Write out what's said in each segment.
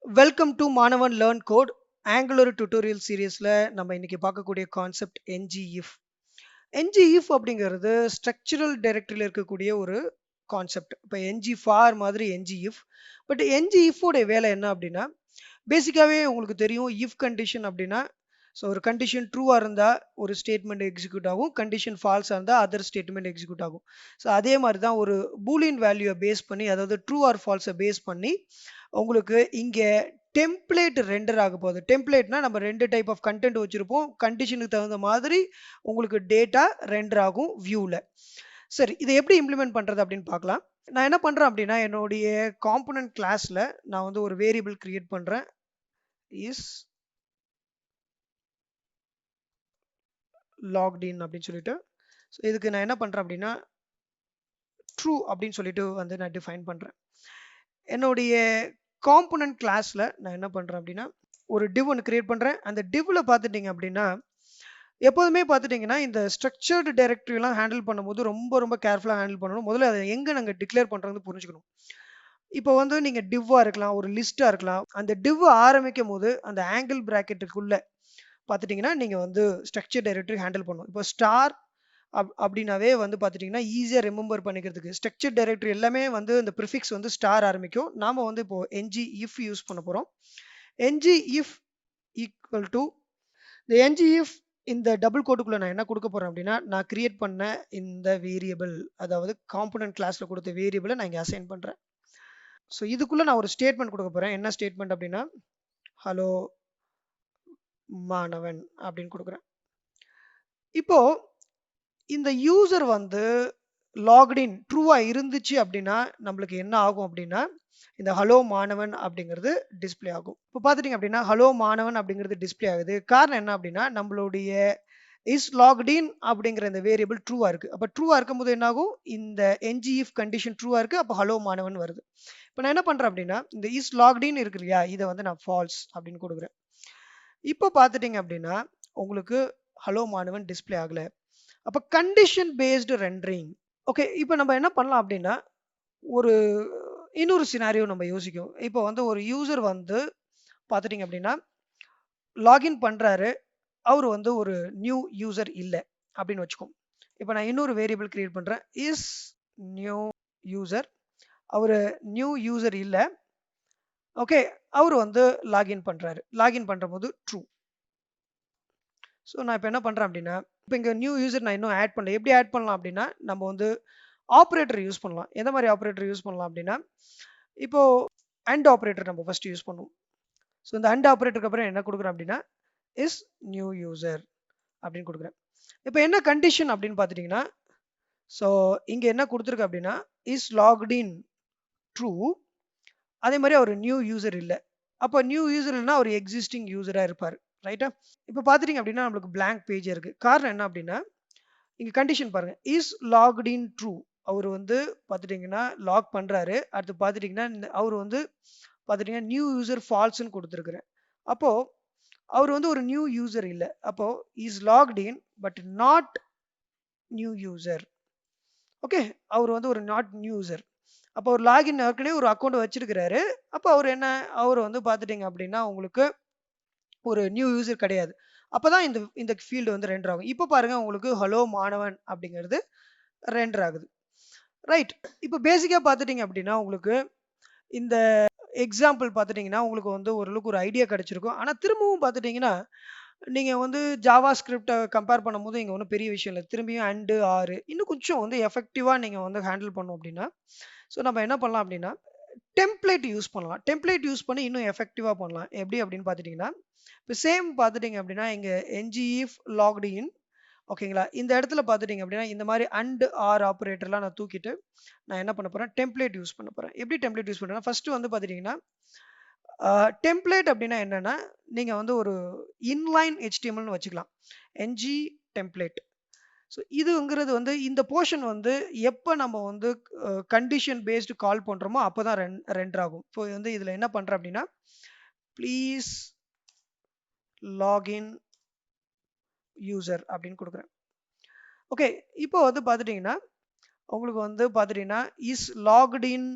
Welcome to Manavan Learn Code Angular tutorial சீரீஸ்ல நம்ம இன்னைக்கு பார்க்கக்கூடிய கான்செப்ட் NgIf. NgIf அப்படிங்கிறது ஸ்ட்ரக்சரல் டைரக்டரியில் இருக்கக்கூடிய ஒரு கான்செப்ட். இப்போ ngFor மாதிரி NgIf. பட் NgIf உடைய வேலை என்ன அப்படின்னா பேசிக்காவே உங்களுக்கு தெரியும் இஃப் கண்டிஷன் அப்படின்னா ஸோ ஒரு கண்டிஷன் ட்ரூவாக இருந்தால் ஒரு ஸ்டேட்மெண்ட் எக்ஸிக்யூட் ஆகும், கண்டிஷன் ஃபால்ஸாக இருந்தால் அதர் ஸ்டேட்மெண்ட் எக்ஸிக்யூட் ஆகும். ஸோ அதே மாதிரி தான் ஒரு பூலியன் வேல்யூவை பேஸ் பண்ணி, அதாவது ட்ரூ ஆர் ஃபால்ஸை பேஸ் பண்ணி உங்களுக்கு இங்கே டெம்ப்ளேட் ரெண்டர் ஆக போகுது. டெம்ப்ளேட்னா நம்ம ரெண்டு டைப் ஆஃப் கண்டென்ட் வச்சிருப்போம், கண்டிஷனுக்கு தகுந்த மாதிரி உங்களுக்கு டேட்டா ரெண்டர் ஆகும் வியூவில். சரி, இதை எப்படி இம்ப்ளிமெண்ட் பண்ணுறது அப்படின்னு பார்க்கலாம். நான் என்ன பண்ணுறேன் அப்படின்னா என்னுடைய காம்போனன்ட் கிளாஸில் நான் வந்து ஒரு வேரியபிள் கிரியேட் பண்ணுறேன். இஸ் லாக்ட் இன் அப்படின்னு சொல்லிட்டு, ஸோ இதுக்கு நான் என்ன பண்ணுறேன் அப்படின்னா ட்ரூ அப்படின்னு சொல்லிட்டு வந்து நான் டிஃபைன் பண்ணுறேன். என்னுடைய காம்போனன்ட் கிளாஸில் நான் என்ன பண்ணுறேன் அப்படின்னா ஒரு div ஒன்று கிரியேட் பண்ணுறேன். அந்த divல பார்த்துட்டிங்க அப்படின்னா எப்போதுமே பார்த்துட்டிங்கன்னா இந்த ஸ்ட்ரக்சர்டு டைரக்டரிலாம் ஹேண்டில் பண்ணும்போது ரொம்ப ரொம்ப கேர்ஃபுல்லாக ஹேண்டில் பண்ணணும். முதல்ல அதை எங்கே நாங்கள் டிக்ளேர் பண்ணுறது புரிஞ்சுக்கணும். இப்போ வந்து நீங்கள் டிவ்வாக இருக்கலாம், ஒரு லிஸ்ட்டாக இருக்கலாம். அந்த div ஆரம்பிக்கும் போது அந்த ஆங்கிள் ப்ராக்கெட்டுக்குள்ளே பார்த்துட்டிங்கன்னா நீங்கள் வந்து ஸ்ட்ரக்சர் டைரக்டரி ஹேண்டில் பண்ணணும். இப்போ ஸ்டார் அப்படின்னாவே வந்து பார்த்துட்டிங்கன்னா ஈஸியாக ரிமெம்பர் பண்ணிக்கிறதுக்கு ஸ்ட்ரக்சர் டைரக்டரி எல்லாமே வந்து இந்த ப்ரிஃபிக்ஸ் வந்து ஸ்டார் ஆரம்பிக்கும். நாம் வந்து இப்போ ngIf யூஸ் பண்ண போகிறோம். ngIf ஈக்குவல் டு இந்த ngIf இந்த டபுள் கோட்டுக்குள்ள நான் என்ன கொடுக்க போறேன் அப்படின்னா நான் கிரியேட் பண்ண இந்த வேரியபிள், அதாவது காம்போனன்ட் கிளாஸ்ல கொடுத்த வேரியபிளை நான் இங்கே அசைன் பண்றேன். ஸோ இதுக்குள்ள நான் ஒரு ஸ்டேட்மெண்ட் கொடுக்க போறேன். என்ன ஸ்டேட்மெண்ட் அப்படின்னா ஹலோ மாணவன் அப்படின்னு கொடுக்குறேன். இப்போ இந்த யூசர் வந்து லாக்டின் ட்ரூவா இருந்துச்சு அப்படின்னா நம்மளுக்கு என்ன ஆகும் அப்படின்னா இந்த ஹலோ மாணவன் அப்படிங்கிறது டிஸ்பிளே ஆகும். இப்போ பார்த்துட்டிங்க அப்படின்னா ஹலோ மாணவன் அப்படிங்கிறது டிஸ்பிளே ஆகுது. காரணம் என்ன அப்படின்னா நம்மளுடைய இஸ் லாக்டின் அப்படிங்கிற இந்த வேரியபிள் ட்ரூவா இருக்கு. அப்போ ட்ரூவா இருக்கும்போது என்ன ஆகும், இந்த ngIf கண்டிஷன் ட்ரூவா இருக்கு, அப்போ ஹலோ மாணவன் வருது. இப்போ நான் என்ன பண்றேன் அப்படின்னா இந்த இஸ் லாக்டின் இருக்கு இல்லையா, இதை வந்து நான் ஃபால்ஸ் அப்படின்னு கொடுக்குறேன். இப்போ பார்த்துட்டிங்க அப்படின்னா உங்களுக்கு ஹலோ மாணவன் டிஸ்பிளே ஆகல. அப்போ கண்டிஷன் பேஸ்டு ரெண்டரிங். ஓகே, இப்போ நம்ம என்ன பண்ணலாம் அப்படின்னா ஒரு இன்னொரு சினாரியோ நம்ம யோசிக்கும். இப்போ வந்து ஒரு யூசர் வந்து பார்த்துட்டிங்க அப்படின்னா லாகின் பண்றாரு, அவர் வந்து ஒரு நியூ யூசர் இல்லை அப்படின்னு வச்சுக்கோம். இப்போ நான் இன்னொரு வேரியபிள் கிரியேட் பண்றேன். இஸ் நியூ யூசர், அவர் நியூ யூசர் இல்லை. ஓகே, அவர் வந்து லாகின் பண்றாரு. லாகின் பண்ற போது ட்ரூ. ஸோ நான் இப்போ என்ன பண்றேன் அப்படின்னா இப்போ இங்கே நியூ யூசர் நான் இன்னும் ஆட் பண்ணல. எப்படி ஆட் பண்ணலாம் அப்படின்னா நம்ம வந்து ஆப்ரேட்டர் யூஸ் பண்ணலாம். எந்த மாதிரி ஆப்ரேட்டர் யூஸ் பண்ணலாம் அப்படின்னா இப்போ அண்ட் ஆப்ரேட்டர் நம்ம ஃபர்ஸ்ட் யூஸ் பண்ணுவோம். ஸோ இந்த அண்ட் ஆப்ரேட்டருக்கு அப்புறம் என்ன கொடுக்குறேன் அப்படின்னா இஸ் நியூ யூசர் அப்படின்னு கொடுக்குறேன். இப்போ என்ன கண்டிஷன் அப்படின்னு பார்த்துட்டிங்கன்னா ஸோ இங்கே என்ன கொடுத்துருக்கு அப்படின்னா இஸ் லாக்டின் ட்ரூ, அதே மாதிரி அவர் நியூ யூசர் இல்லை. அப்போ நியூ யூசர் இல்லைன்னா அவர் எக்ஸிஸ்டிங் யூசராக இருப்பார். ரைட்டா? இப்போ பார்த்துட்டிங்க அப்படின்னா நம்மளுக்கு பிளாங்க் பேஜ் இருக்கு. காரணம் என்ன அப்படின்னா இங்கே கண்டிஷன் பாருங்க, இஸ் லாக்டின் ட்ரூ, அவர் வந்து பார்த்துட்டிங்கன்னா லாக் பண்ணுறாரு. அடுத்து பார்த்துட்டிங்கன்னா அவர் வந்து பார்த்துட்டிங்கன்னா நியூ யூசர் ஃபால்ஸ்ன்னு கொடுத்துருக்குறேன். அப்போது அவர் வந்து ஒரு நியூ யூசர் இல்லை. அப்போ is logged in but not new user. Okay, அவர் வந்து ஒரு நாட் நியூ யூசர். அப்போ ஒரு லாகின் ஏற்கனவே ஒரு அக்கௌண்ட் வச்சிருக்கிறாரு. அப்போ அவர் என்ன, அவர் வந்து பார்த்துட்டிங்க அப்படின்னா உங்களுக்கு ஒரு நியூ யூசர் கிடையாது. அப்பதான் இந்த இந்த ஃபீல்டு வந்து ரெண்டர் ஆகும். இப்போ பாருங்க உங்களுக்கு ஹலோ மாணவன் அப்படிங்கிறது ரெண்டர் ஆகுது. ரைட். இப்போ பேசிக்கா பார்த்துட்டிங்க அப்படின்னா உங்களுக்கு இந்த எக்ஸாம்பிள் பார்த்துட்டிங்கன்னா உங்களுக்கு வந்து ஓரளவுக்கு ஒரு ஐடியா கிடைச்சிருக்கும். ஆனால் திரும்பவும் பார்த்துட்டிங்கன்னா நீங்கள் வந்து ஜாவா ஸ்கிரிப்டை கம்பேர் பண்ணும்போது இங்கே ஒன்றும் பெரிய விஷயம் இல்லை. திரும்பியும் அண்டு ஆறு இன்னும் கொஞ்சம் வந்து எஃபெக்டிவாக நீங்கள் வந்து ஹேண்டில் பண்ணோம் அப்படின்னா ஸோ நம்ம என்ன பண்ணலாம் அப்படின்னா டெம்ப்ளேட் யூஸ் பண்ணலாம். டெம்ப்ளேட் யூஸ் பண்ணி இன்னும் எஃபெக்டிவாக பண்ணலாம். எப்படி அப்படின்னு பார்த்துட்டிங்கன்னா இப்போ சேம் பார்த்துட்டிங்க அப்படின்னா இங்கே ngIf லாக்டு இன், ஓகேங்களா, இந்த இடத்துல பார்த்துட்டிங்க அப்படின்னா இந்த மாதிரி அண்ட் ஆர் ஆப்ரேட்டர்லாம் நான் தூக்கிட்டு நான் என்ன பண்ண போகிறேன், டெம்ப்ளேட் யூஸ் பண்ண போகிறேன். எப்படி டெம்ப்ளேட் யூஸ் பண்ணுறேன்னா ஃபர்ஸ்ட் வந்து பார்த்துட்டிங்கன்னா டெம்ப்ளேட் அப்படின்னா என்னன்னா நீங்கள் வந்து ஒரு இன்லைன் HTMLனு வச்சுக்கலாம். ng template. ஸோ இதுங்கிறது வந்து இந்த போர்ஷன் வந்து எப்போ நம்ம வந்து கண்டிஷன் பேஸ்டு கால் பண்ணுறோமோ அப்போ தான் ரெண்டர் ஆகும். ஸோ வந்து இதில் என்ன பண்ணுறேன் அப்படின்னா ப்ளீஸ் லாகின் யூசர் அப்படின்னு கொடுக்குறேன். ஓகே, இப்போ வந்து பார்த்துட்டிங்கன்னா உங்களுக்கு வந்து பார்த்துட்டிங்கன்னா இஸ் லாக்ட் இன்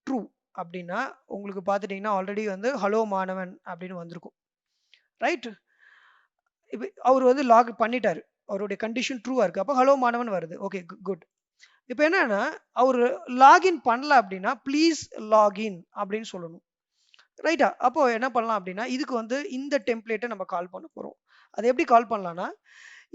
ட்ரூ அப்படின்னா உங்களுக்கு பார்த்துட்டீங்கன்னா ஆல்ரெடி வந்து ஹலோ மாணவன் அப்படின்னு வந்திருக்கும். ரைட்? இப்ப அவர் வந்து லாக் பண்ணிட்டாரு. அவருடைய கண்டிஷன் ட்ரூவா இருக்கு. அப்ப ஹலோ மாணவன் வருது. Okay good. இப்ப என்னன்னா, அவரு லாகின் பண்ணல அப்படின்னா, ப்ளீஸ் லாகின் அப்படின்னு சொல்லணும். ரைட்டா? அப்போ என்ன பண்ணலாம் அப்படின்னா, இதுக்கு வந்து இந்த டெம்ப்ளேட்ட நம்ம கால் பண்ண போறோம். அத எப்படி கால் பண்ணலாம்னா,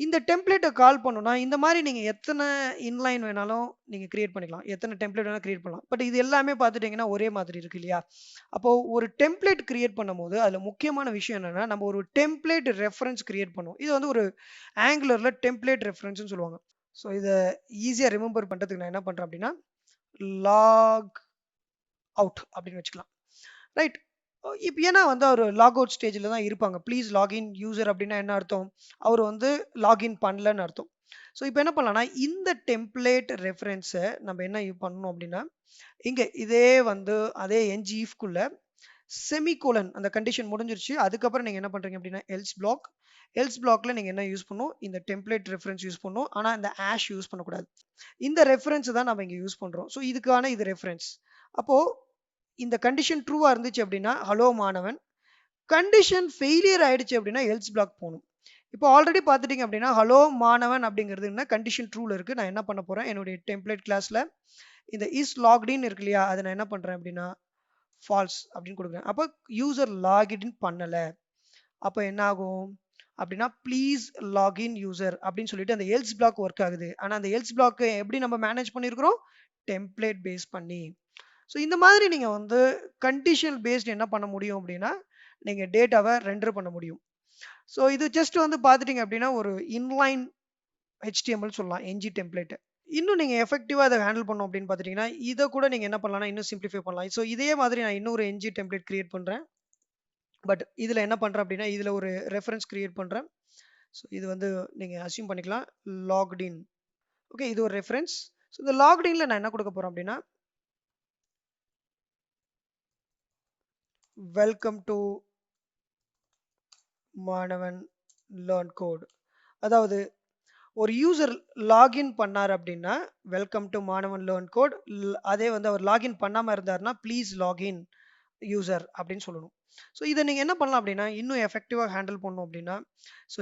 இந்த டெம்ப்ளேட்ட கால் பண்ணணும்னா, இந்த மாரி நீங்க எத்தன இன்லைன் வேணாலும் நீங்க கிரியேட் பண்ணிக்கலாம். எத்தன டெம்ப்ளேட் வேணாலும் கிரியேட் பண்ணலாம். பட் இது எல்லாமே பார்த்துட்டீங்கன்னா, ஒரே மாதிரி இருக்கு இல்லையா? அப்போ ஒரு டெம்ப்ளேட் கிரியேட் பண்ணும்போது, அதுல முக்கியமான விஷயம் என்னன்னா, நம்ம ஒரு டெம்ப்ளேட் ரெஃபரன்ஸ் கிரியேட் பண்ணுவோம். இது வந்து ஒரு ஆங்குலர்ல டெம்ப்ளேட் ரெஃபரன்ஸ்ன்னு சொல்லுவாங்க. ஸோ இத ஈஸியா ரிமெம்பர் பண்றதுக்கு நான் என்ன பண்றேன் அப்படின்னா, லாக் அவுட் அப்படின்னு வச்சுக்கலாம். ரைட். இப்ப ஏன்னா வந்து அவரு லாக் அவுட் ஸ்டேஜ்ல தான் இருப்பாங்க. ப்ளீஸ் லாகின் யூசர் அப்படின்னா என்ன அர்த்தம்? அவரு வந்து லாகின் பண்ணலன்னு அர்த்தம். ஸோ இப்ப என்ன பண்ணலாம்னா, இந்த டெம்ப்ளேட் ரெஃபரன்ஸ நம்ம என்ன பண்ணணும் அப்படின்னா, இங்க இதே வந்து அதே ngIfக்குள்ள செமிகோலன் அந்த கண்டிஷன் முடிஞ்சிருச்சு. அதுக்கப்புறம் நீங்க என்ன பண்றீங்க அப்படின்னா, எல்ஸ் பிளாக். எல்ஸ் பிளாக்ல நீங்க என்ன யூஸ் பண்ணணும்? இந்த டெம்ப்ளேட் ரெஃபரன்ஸ் யூஸ் பண்ணணும். ஆனா இந்த யூஸ் பண்ணக்கூடாது. இந்த ரெஃபரன்ஸ் தான் நம்ம இங்க யூஸ் பண்றோம். ஸோ இதுக்கான இது ரெஃபரன்ஸ். அப்போ இந்த கண்டிஷன் ட்ரூவா இருந்துச்சு அப்படின்னா, ஹலோ மாணவன். கண்டிஷன் ஃபெயிலியர் ஆயிடுச்சு அப்படின்னா, எல்ஸ் பிளாக் போணும். இப்போ ஆல்ரெடி பார்த்துட்டீங்க அப்படின்னா, ஹலோ மாணவன் அப்படிங்கிறது என்ன கண்டிஷன் ட்ரூல இருக்கு. நான் என்ன பண்ண போறேன்? என்னுடைய டெம்ப்ளேட் கிளாஸ்ல இந்த இஸ் லாக்ட் இன் இருக்கு இல்லையா? அத நான் என்ன பண்றேன் அப்படின்னா, ஃபால்ஸ் அப்படின்னு குடுக்குறேன். அப்ப யூசர் லாகின் பண்ணல. அப்ப என்ன ஆகும்? அப்படின்னா, ப்ளீஸ் லாகின் யூசர் அப்படின்னு சொல்லிட்டு அந்த எல்ஸ் பிளாக் ஒர்க் ஆகுது. ஆனா அந்த எல்ஸ் பிளாக் எப்படி நம்ம மேனேஜ் பண்ணியிருக்கிறோம்? டெம்ப்ளேட் பேஸ் பண்ணி. ஸோ இந்த மாதிரி நீங்க வந்து கண்டிஷனல் பேஸ்ட் என்ன பண்ண முடியும் அப்படின்னா, நீங்க டேட்டாவ ரெண்டர் பண்ண முடியும். ஸோ இது ஜஸ்ட் வந்து பார்த்துட்டீங்க அப்படின்னா, ஒரு இன்லைன் HTML சொல்லலாம். டெம்ப்ளேட். இன்னும் நீங்க எஃபெக்டிவா இத ஹேண்டில் பண்ணணும் அப்படின்னு பார்த்துட்டீங்கன்னா, இத கூட நீங்க என்ன பண்ணலாம்னா, இன்னும் சிம்ப்ளிஃபை பண்ணலாம். ஸோ இதே மாதிரி நான் இன்னொரு டெம்ப்ளேட் கிரியேட் பண்றேன். பட் இதுல என்ன பண்றேன் அப்படின்னா, இதுல ஒரு ரெஃபரன்ஸ் கிரியேட் பண்றேன். ஸோ இது வந்து நீங்க அஸ்யூம் பண்ணிக்கலாம். லாக்ட் இன். ஓகே இது ஒரு ரெஃபரன்ஸ். ஸோ இந்த லாக்ட் இன்ல நான் என்ன கொடுக்க போறேன் அப்படின்னா, welcome to Maanavan learn code. அதாவது ஒரு யூசர் லாகின் பண்ணார் அப்படின்னா, welcome to Maanavan learn code. அதே வந்து அவர் லாகின் பண்ணாம இருந்தாருன்னா, ப்ளீஸ் லாகின் யூசர் அப்படின்னு சொல்லணும். ஸோ இதை நீங்க என்ன பண்ணலாம் அப்படின்னா, இன்னும் எஃபெக்டிவா ஹேண்டில் பண்ணணும் அப்படின்னா, ஸோ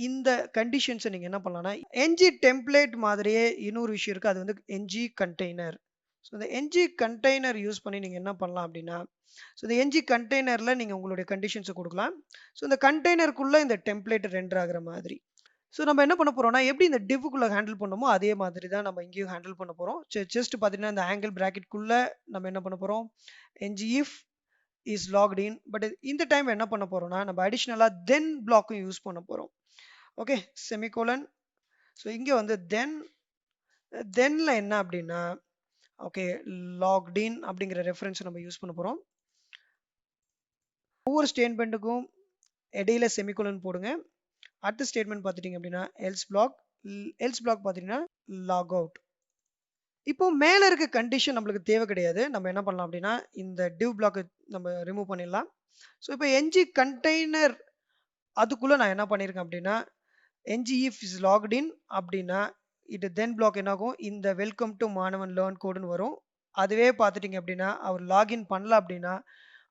இந்த கண்டிஷன்ஸை நீங்க என்ன பண்ணலாம்னா, டெம்ப்ளேட் மாதிரியே இன்னொரு விஷயம் இருக்கு. அது வந்து கண்டெய்னர். ஸோ இந்த கண்டெய்னர் யூஸ் பண்ணி நீங்க என்ன பண்ணலாம் அப்படின்னா, ஸோ இந்த கண்டெய்னர்ல நீங்க உங்களுடைய கண்டிஷன்ஸை கொடுக்கலாம். ஸோ இந்த கண்டெய்னருக்குள்ள இந்த டெம்ப்ளேட் ரெண்டர் ஆகுற மாதிரி. ஸோ நம்ம என்ன பண்ண போறோம்னா, எப்படி இந்த டிவ்க்குள்ள ஹேண்டில் பண்ணோமோ, அதே மாதிரி தான் நம்ம இங்கேயும் ஹேண்டில் பண்ண போறோம். ஜஸ்ட் பார்த்தீங்கன்னா, இந்த ஆங்கிள் பிராக்கெட்குள்ள நம்ம என்ன பண்ண போறோம், ngIf is logged in. But இந்த டைம் என்ன பண்ண போறோம்னா, நம்ம அடிஷனலா தென் பிளாக்கும் யூஸ் பண்ண போறோம். Okay semicolon. ஸோ இங்க வந்து தென்ல என்ன அப்படின்னா, ஓகே லாக்ட் இன் அப்படிங்கிற ரெஃபரன்ஸ் நம்ம யூஸ் பண்ண போறோம். ஒவ்வொரு ஸ்டேட்மெண்ட்டுக்கும் இடையில செமிகோலன் போடுங்க. அடுத்த ஸ்டேட்மெண்ட் பார்த்துட்டீங்க அப்படின்னா எல்ஸ் பிளாக் பார்த்தீங்கன்னா லாக் அவுட். இப்போ மேல இருக்க கண்டிஷன் நம்மளுக்கு தேவை கிடையாது. நம்ம என்ன பண்ணலாம் அப்படின்னா, இந்த டிவ் பிளாக் நம்ம ரிமூவ் பண்ணிடலாம். ஸோ இப்போ கண்டெய்னர் அதுக்குள்ள நான் என்ன பண்ணியிருக்கேன் அப்படின்னா, ngIf இஸ் லாக்ட் இன் அப்படின்னா, இது தென் பிளாக் என்ன ஆகும், இந்த வெல்கம் டு மாணவன் லேர்ன் கோடுன்னு வரும். அதுவே பார்த்துட்டீங்க அப்படின்னா, அவர் லாகின் பண்ணல அப்படின்னா,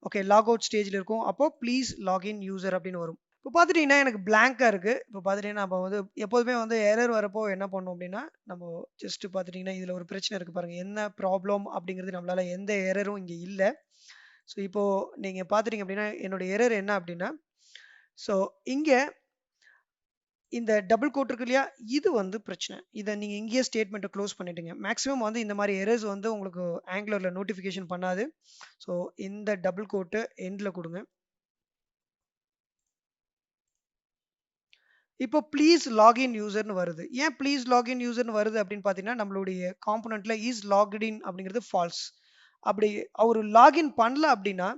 ஓகே லாக் அவுட் ஸ்டேஜ்ல இருக்கும். அப்போ ப்ளீஸ் லாகின் யூசர் அப்படின்னு வரும். இப்போ பார்த்துட்டீங்கன்னா எனக்கு பிளாங்கா இருக்கு. இப்போ பார்த்துட்டீங்கன்னா நம்ம வந்து எப்போதுமே வந்து எரர் வரப்போ என்ன பண்ணோம் அப்படின்னா, நம்ம ஜஸ்ட் பார்த்துட்டீங்கன்னா இதுல ஒரு பிரச்சனை இருக்கு பாருங்க. என்ன ப்ராப்ளம் அப்படிங்கிறது நம்மளால எந்த எரரும் இங்க இல்ல. ஸோ இப்போ நீங்க பார்த்துட்டீங்க அப்படின்னா என்னோட எரர் என்ன அப்படின்னா, ஸோ இங்க இந்த டபுள் கோட் இருக்கு இல்லையா? இது வந்து பிரச்சனை. இத நீங்க இங்கேயே ஸ்டேட்மெண்ட்ட க்ளோஸ் பண்ணிடுங்க. மேக்ஸிமம் வந்து இந்த மாரி எரர்ஸ் வந்து உங்களுக்கு ஆங்குலர்ல நோட்டிஃபிகேஷன் பண்ணாது. ஸோ இந்த டபுள் கோட்ட எண்ட்ல குடுங்க. இப்போ ப்ளீஸ் லாகின் யூசர்ன்னு வருது. ஏன் ப்ளீஸ் லாகின் யூசர்ன்னு வருது அப்படின்னு பார்த்தீங்கன்னா, நம்மளுடைய காம்போனன்ட்ல இஸ் லாக்ட் இன் அப்படிங்கிறது ஃபால்ஸ். அப்படி அவரு லாகின் பண்ணல அப்படின்னா,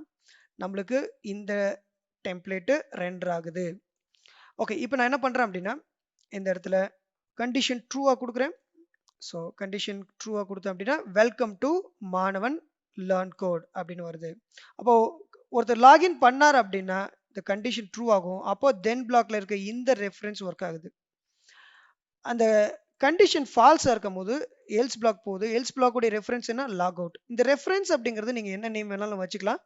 நம்மளுக்கு இந்த டெம்ப்ளேட் ரெண்டர் ஆகுது. ஓகே. இப்போ நான் என்ன பண்றேன் அப்படின்னா, இந்த இடத்துல கண்டிஷன் ட்ரூவா குடுக்குறேன். ஸோ கண்டிஷன் ட்ரூவா குடுத்தேன் அப்படின்னா, welcome to Maanavan learn code அப்படின்னு வருது. அப்போ ஒருத்தர் லாகின் பண்ணார் அப்படின்னா, இந்த கண்டிஷன் ட்ரூ ஆகும். அப்போ தென் பிளாக்ல இருக்க இந்த ரெஃபரன்ஸ் ஒர்க் ஆகுது. அந்த கண்டிஷன் ஃபால்ஸா இருக்கும்போது எல்ஸ் பிளாக் போகுது. எல்ஸ் பிளாக் உடைய ரெஃபரன்ஸ் என்ன? Log out. இந்த ரெஃபரன்ஸ் அப்படிங்கிறது நீங்க என்ன நேம் வேணாலும் வச்சுக்கலாம்.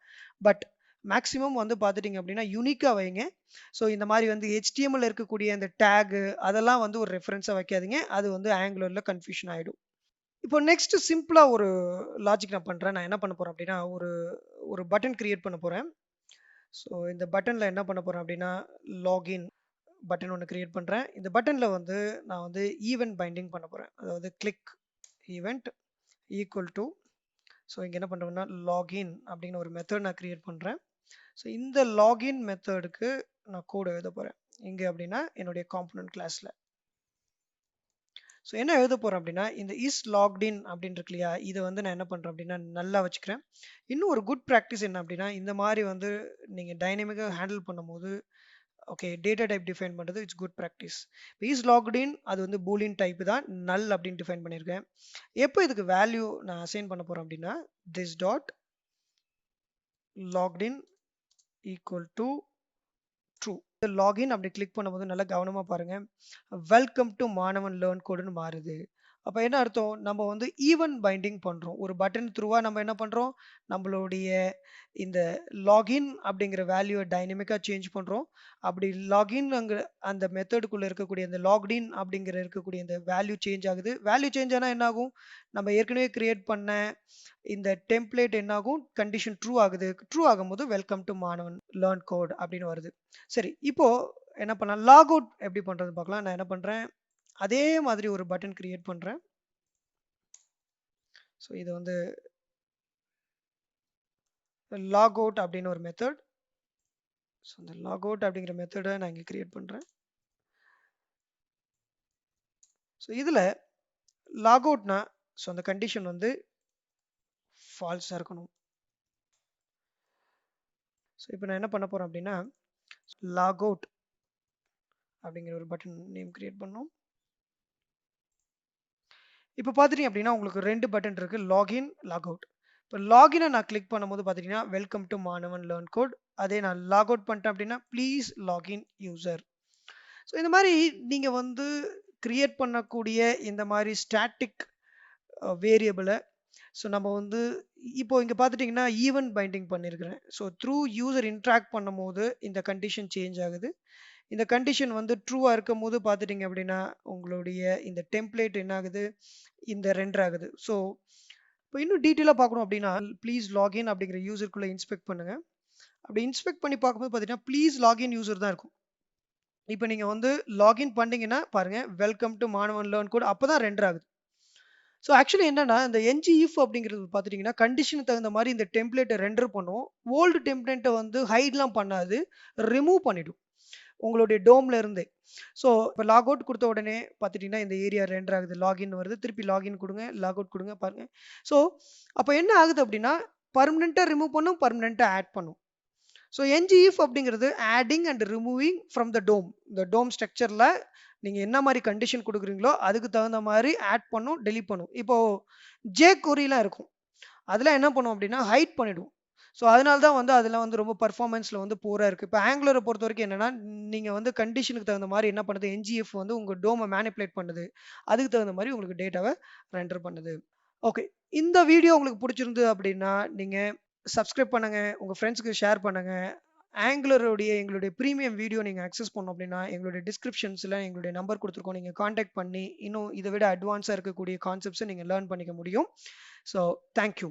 பட் மேக்ஸிமம் வந்து பார்த்துட்டீங்க அப்படின்னா யூனிக்கா வைங்க. ஸோ இந்த மாதிரி வந்து HTML ல இருக்கக்கூடிய அந்த டேக் அதெல்லாம் வந்து ஒரு ரெஃபரன்ஸா வைக்காதீங்க. அது வந்து ஆங்குலர்ல கன்ஃபியூஷன் ஆயிடும். இப்போ நெக்ஸ்ட் சிம்பிளா ஒரு லாஜிக் நான் பண்றேன். நான் என்ன பண்ண போறேன் அப்படின்னா ஒரு ஒரு பட்டன் கிரியேட் பண்ண போறேன். ஸோ இந்த பட்டன்ல என்ன பண்ண போறேன் அப்படின்னா லாகின் பட்டன் ஒன்று கிரியேட் பண்றேன். இந்த பட்டன்ல வந்து நான் வந்து ஈவென்ட் பைண்டிங் பண்ண போறேன். அதாவது click event equal to so இங்க என்ன பண்றோம்னா லாகின் அப்படிங்கிற ஒரு மெத்தட் நான் கிரியேட் பண்றேன். ஸோ இந்த லாகின் மெத்தடுக்கு நான் கோட் எழுத போறேன். இங்க அப்படின்னா என்னுடைய காம்பனன்ட் கிளாஸ்ல. ஸோ என்ன எழுத போறேன் அப்படின்னா இந்த இஸ் லாக்ட் இன் அப்படின்னு இருக்கு இல்லையா, இதை வந்து நான் என்ன பண்றேன் அப்படின்னா நல்லா வச்சுக்கிறேன். இன்னும் ஒரு குட் ப்ராக்டிஸ் என்ன அப்படின்னா இந்த மாதிரி வந்து நீங்க டைனமிக்காக ஹேண்டில் பண்ணும்போது ஓகே டேட்டா டைப் டிஃபைன் பண்ணுறது it's good practice. Is logged in அது வந்து பூலியன் டைப் தான் நல் அப்படின்னு டிஃபைன் பண்ணியிருக்கேன். எப்போ இதுக்கு வேல்யூ நான் அசைன் பண்ண போறேன் அப்படின்னா this dot locked in equal to true. Login அப்படி கிளிக் பண்ணும்போது நல்லா கவனமா பாருங்க. வெல்கம் டு மாணவன் லேர்ன் கோடுன்னு மாறுது. அப்ப என்ன அர்த்தம்? நம்ம வந்து ஈவென்ட் பைண்டிங் பண்றோம். ஒரு பட்டன் த்ரூவா நம்ம என்ன பண்றோம்? நம்மளுடைய இந்த லாகின் அப்படிங்கிற வேல்யூவை டைனமிக்கா சேஞ்ச் பண்றோம். அப்படி லாகின் அங்க அந்த மெத்தடுக்குள்ள இருக்கக்கூடிய அந்த லாக்டின் அப்படிங்கிற இருக்கக்கூடிய இந்த வேல்யூ சேஞ்ச் ஆகுது. வேல்யூ சேஞ்ச் ஆனா என்ன ஆகும்? நம்ம ஏற்கனவே கிரியேட் பண்ண இந்த டெம்ப்ளேட் என்ன ஆகும்? கண்டிஷன் ட்ரூ ஆகுது. ட்ரூ ஆகும்போது welcome to Maanavan learn code அப்படின்னு வருது. சரி இப்போ என்ன பண்ணலாம்? லாக் அவுட் எப்படி பண்றது பார்க்கலாம். நான் என்ன பண்றேன்? அதே மாதிரி ஒரு பட்டன் கிரியேட் பண்றேன். ஸோ இது வந்து லாக் அவுட் அப்படின்னு ஒரு மெத்தட். ஸோ இந்த லாக் அவுட் அப்படிங்கிற மெத்தடை நான் இங்கே கிரியேட் பண்றேன். ஸோ இதுல லாக் அவுட்னா ஸோ அந்த கண்டிஷன் வந்து ஃபால்ஸா இருக்கணும். ஸோ இப்போ நான் என்ன பண்ண போறேன் அப்படின்னா லாக் அவுட் அப்படிங்கிற ஒரு பட்டன் நேம் கிரியேட் பண்ணோம். இப்போ பார்த்துட்டீங்க அப்படின்னா உங்களுக்கு 2 பட்டன் இருக்கு. Login, log out. இப்போ லாகினை நான் கிளிக் பண்ணும்போது பார்த்துட்டீங்கன்னா welcome to Maanavan learn code. அதே நான் லாக் அவுட் பண்ணிட்டேன் அப்படின்னா ப்ளீஸ் லாகின் யூசர். ஸோ இந்த மாதிரி நீங்க வந்து கிரியேட் பண்ணக்கூடிய இந்த மாதிரி ஸ்டாட்டிக் வேரியபிளை ஸோ நம்ம வந்து இப்போ இங்க பார்த்துட்டீங்கன்னா ஈவென்ட் பைண்டிங் பண்ணியிருக்கிறேன். ஸோ த்ரூ யூசர் இன்ட்ராக்ட் பண்ணும்போது இந்த கண்டிஷன் சேஞ்ச் ஆகுது. இந்த கண்டிஷன் வந்து ட்ரூவா இருக்கும் போது பார்த்துட்டீங்க அப்படின்னா உங்களுடைய இந்த டெம்ப்ளேட் என்ன ஆகுது? இந்த ரெண்டர் ஆகுது. ஸோ இப்போ இன்னும் டீட்டெயிலாக பார்க்கணும் அப்படின்னா ப்ளீஸ் லாகின் அப்படிங்கிற யூசருக்குள்ள இன்ஸ்பெக்ட் பண்ணுங்க. அப்படி இன்ஸ்பெக்ட் பண்ணி பார்க்கும்போது பார்த்தீங்கன்னா ப்ளீஸ் லாகின் யூசர் தான் இருக்கும். இப்போ நீங்க வந்து லாகின் பண்ணீங்கன்னா பாருங்க welcome to Maanavan learn code அப்பதான் ரெண்டர் ஆகுது. ஸோ ஆக்சுவலி என்னன்னா இந்த NgIf அப்படிங்கிறது பார்த்துட்டீங்கன்னா கண்டிஷனுக்கு தகுந்த மாதிரி இந்த டெம்ப்ளேட்டை ரெண்டர் பண்ணும். ஓல்டு டெம்ப்ளேட்டை வந்து ஹைட்லாம் பண்ணாது, ரிமூவ் பண்ணிடும் உங்களுடைய டோம்ல இருந்தே. ஸோ இப்போ லாக் அவுட் கொடுத்த உடனே பார்த்துட்டீங்கன்னா இந்த ஏரியா ரெண்டர் ஆகுது. லாகின் வருது. திருப்பி லாகின் கொடுங்க, லாக் அவுட் கொடுங்க பாருங்க. ஸோ அப்போ என்ன ஆகுது அப்படின்னா பர்மனெண்ட்டா ரிமூவ் பண்ணும், பர்மனெண்ட்டா ஆட் பண்ணும். ஸோ NgIf அப்படிங்கிறது adding and removing from the DOM. இந்த டோம் ஸ்ட்ரக்சர்ல நீங்க என்ன மாதிரி கண்டிஷன் கொடுக்குறீங்களோ அதுக்கு தகுந்த மாதிரி ஆட் பண்ணும், டெலீட் பண்ணும். இப்போ jQueryலாம் இருக்கும். அதெல்லாம் என்ன பண்ணும் அப்படின்னா ஹைட் பண்ணிடும். ஸோ அதனால தான் வந்து அதெல்லாம் வந்து ரொம்ப பர்ஃபார்மன்ஸ்ல வந்து போரா இருக்கு. இப்போ ஆங்குலரை பொறுத்த வரைக்கும் என்னன்னா நீங்க வந்து கண்டிஷனுக்கு தகுந்த மாதிரி என்ன பண்ணுது NgIf வந்து உங்க டோமை மேனிப்புலேட் பண்ணுது. அதுக்கு தகுந்த மாதிரி உங்களுக்கு டேட்டாவை ரெண்டர் பண்ணுது. ஓகே. இந்த வீடியோ உங்களுக்கு பிடிச்சிருந்தது அப்படின்னா நீங்க சப்ஸ்கிரைப் பண்ணுங்க, உங்க ஃப்ரெண்ட்ஸ்க்கு ஷேர் பண்ணுங்க. ஆங்குலருடைய எங்களுடைய பிரீமியம் வீடியோ நீங்க அக்சஸ் பண்ணணும் அப்படின்னா எங்களுடைய டிஸ்கிரிப்ஷன்ஸ்ல எங்களுடைய நம்பர் கொடுத்துருக்கோம். நீங்க கான்டாக்ட் பண்ணி இன்னும் இதை விட அட்வான்ஸா இருக்கக்கூடிய கான்செப்ட்ஸை நீங்க லேர்ன் பண்ணிக்க முடியும். So thank you.